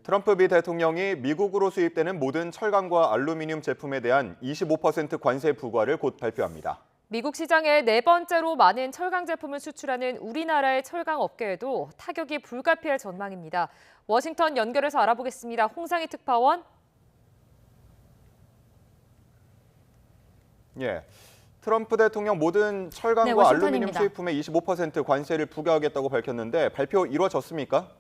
트럼프 미 대통령이 미국으로 수입되는 모든 철강과 알루미늄 제품에 대한 25% 관세 부과를 곧 발표합니다. 미국 시장에 네 번째로 많은 철강 제품을 수출하는 우리나라의 철강 업계에도 타격이 불가피할 전망입니다. 워싱턴 연결해서 알아보겠습니다. 홍상희 특파원. 예, 트럼프 대통령 모든 철강과 알루미늄 수입품에 25% 관세를 부과하겠다고 밝혔는데 발표 이루어졌습니까?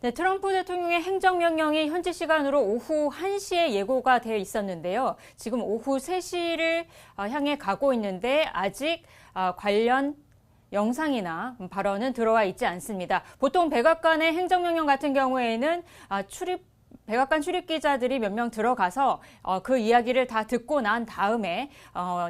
네, 트럼프 대통령의 행정명령이 현지 시간으로 오후 1시에 예고가 되어 있었는데요. 지금 오후 3시를 향해 가고 있는데 아직 관련 영상이나 발언은 들어와 있지 않습니다. 보통 백악관의 행정명령 같은 경우에는 백악관 출입기자들이 몇 명 들어가서 그 이야기를 다 듣고 난 다음에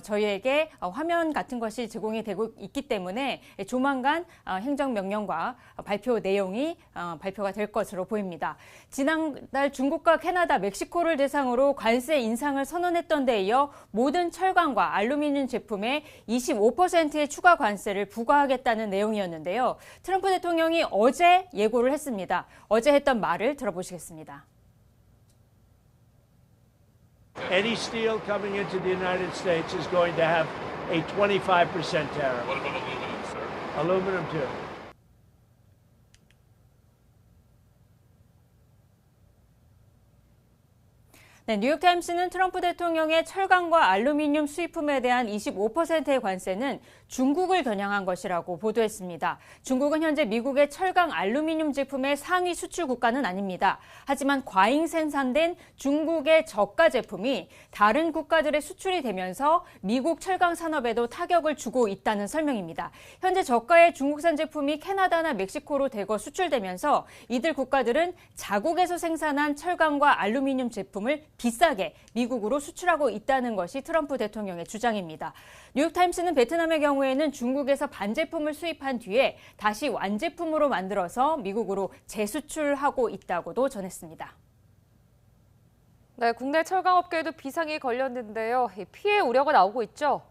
저희에게 화면 같은 것이 제공이 되고 있기 때문에 조만간 행정명령과 발표 내용이 발표가 될 것으로 보입니다. 지난달 중국과 캐나다, 멕시코를 대상으로 관세 인상을 선언했던 데 이어 모든 철강과 알루미늄 제품에 25%의 추가 관세를 부과하겠다는 내용이었는데요. 트럼프 대통령이 어제 예고를 했습니다. 어제 했던 말을 들어보시겠습니다. Any steel coming into the United States is going to have a 25% tariff. What about aluminum, sir? Aluminum too. 네, 뉴욕타임스는 트럼프 대통령의 철강과 알루미늄 수입품에 대한 25%의 관세는 중국을 겨냥한 것이라고 보도했습니다. 중국은 현재 미국의 철강 알루미늄 제품의 상위 수출 국가는 아닙니다. 하지만 과잉 생산된 중국의 저가 제품이 다른 국가들의 수출이 되면서 미국 철강 산업에도 타격을 주고 있다는 설명입니다. 현재 저가의 중국산 제품이 캐나다나 멕시코로 대거 수출되면서 이들 국가들은 자국에서 생산한 철강과 알루미늄 제품을 비싸게 미국으로 수출하고 있다는 것이 트럼프 대통령의 주장입니다. 뉴욕타임스는 베트남의 경우에는 중국에서 반제품을 수입한 뒤에 다시 완제품으로 만들어서 미국으로 재수출하고 있다고도 전했습니다. 네, 국내 철강업계에도 비상이 걸렸는데요. 피해 우려가 나오고 있죠.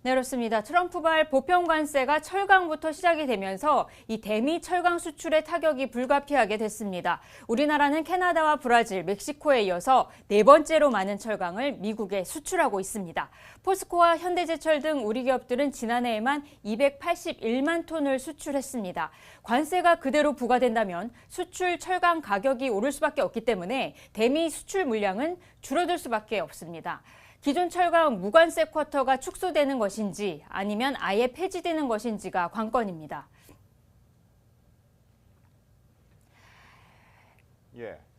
네, 그렇습니다. 트럼프발 보편 관세가 철강부터 시작이 되면서 이 대미 철강 수출의 타격이 불가피하게 됐습니다. 우리나라는 캐나다와 브라질, 멕시코에 이어서 네 번째로 많은 철강을 미국에 수출하고 있습니다. 포스코와 현대제철 등 우리 기업들은 지난해에만 281만 톤을 수출했습니다. 관세가 그대로 부과된다면 수출 철강 가격이 오를 수밖에 없기 때문에 대미 수출 물량은 줄어들 수밖에 없습니다. 기존 철강 무관세 쿼터가 축소되는 것인지 아니면 아예 폐지되는 것인지가 관건입니다.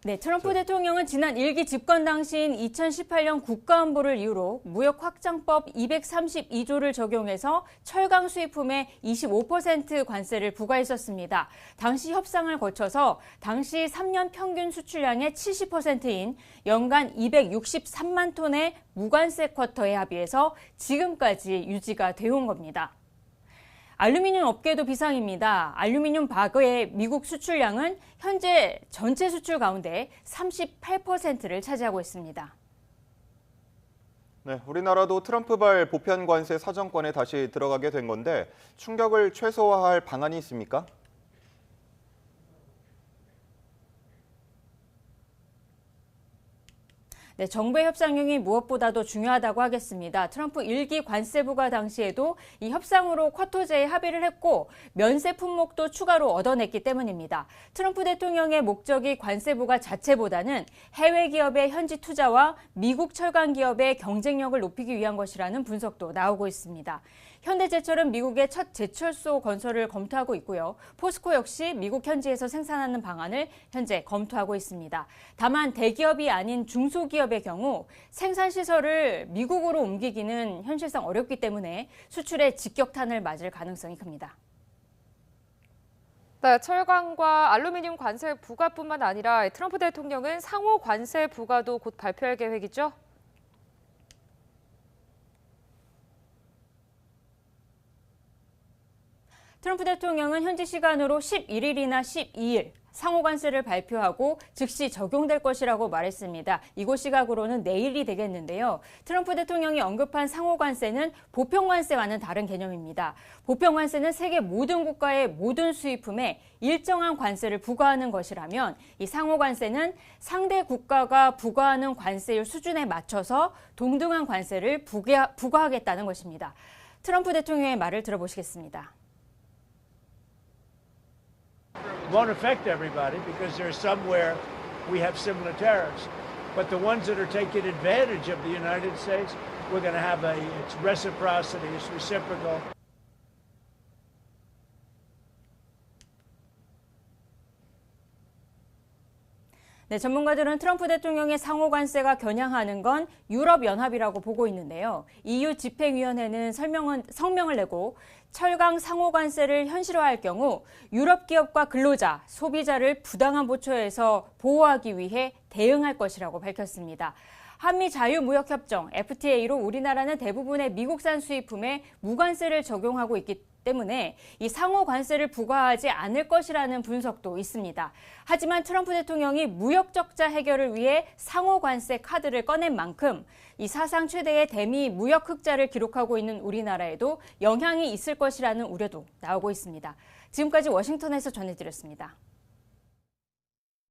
네, 트럼프 대통령은 지난 1기 집권 당시인 2018년 국가안보를 이유로 무역확장법 232조를 적용해서 철강 수입품에 25% 관세를 부과했었습니다. 당시 협상을 거쳐서 당시 3년 평균 수출량의 70%인 연간 263만 톤의 무관세 쿼터에 합의해서 지금까지 유지가 되어온 겁니다. 알루미늄 업계도 비상입니다. 알루미늄 바그의 미국 수출량은 현재 전체 수출 가운데 38%를 차지하고 있습니다. 네, 우리나라도 트럼프발 보편 관세 사정권에 다시 들어가게 된 건데 충격을 최소화할 방안이 있습니까? 네, 정부의 협상력이 무엇보다도 중요하다고 하겠습니다. 트럼프 1기 관세 부과 당시에도 이 협상으로 쿼터제에 합의를 했고 면세 품목도 추가로 얻어냈기 때문입니다. 트럼프 대통령의 목적이 관세 부과 자체보다는 해외 기업의 현지 투자와 미국 철강 기업의 경쟁력을 높이기 위한 것이라는 분석도 나오고 있습니다. 현대제철은 미국의 첫 제철소 건설을 검토하고 있고요. 포스코 역시 미국 현지에서 생산하는 방안을 현재 검토하고 있습니다. 다만 대기업이 아닌 중소기업의 경우 생산시설을 미국으로 옮기기는 현실상 어렵기 때문에 수출에 직격탄을 맞을 가능성이 큽니다. 네, 철강과 알루미늄 관세 부과뿐만 아니라 트럼프 대통령은 상호 관세 부과도 곧 발표할 계획이죠? 트럼프 대통령은 현지 시간으로 11일이나 12일 상호 관세를 발표하고 즉시 적용될 것이라고 말했습니다. 이곳 시각으로는 내일이 되겠는데요. 트럼프 대통령이 언급한 상호 관세는 보편 관세와는 다른 개념입니다. 보편 관세는 세계 모든 국가의 모든 수입품에 일정한 관세를 부과하는 것이라면 이 상호 관세는 상대 국가가 부과하는 관세율 수준에 맞춰서 동등한 관세를 부과하겠다는 것입니다. 트럼프 대통령의 말을 들어보시겠습니다. Won't affect everybody because there's some where we have similar tariffs. But the ones that are taking advantage of the United States, we're going to have it's reciprocity, it's reciprocal. 네, 전문가들은 트럼프 대통령의 상호 관세가 겨냥하는 건 유럽연합이라고 보고 있는데요. EU 집행위원회는 성명을 내고 철강 상호 관세를 현실화할 경우 유럽 기업과 근로자, 소비자를 부당한 보초에서 보호하기 위해 대응할 것이라고 밝혔습니다. 한미 자유무역협정 FTA로 우리나라는 대부분의 미국산 수입품에 무관세를 적용하고 있기 때문에 이 상호 관세를 부과하지 않을 것이라는 분석도 있습니다. 하지만 트럼프 대통령이 무역 적자 해결을 위해 상호 관세 카드를 꺼낸 만큼 이 사상 최대의 대미 무역 흑자를 기록하고 있는 우리나라에도 영향이 있을 것이라는 우려도 나오고 있습니다. 지금까지 워싱턴에서 전해드렸습니다.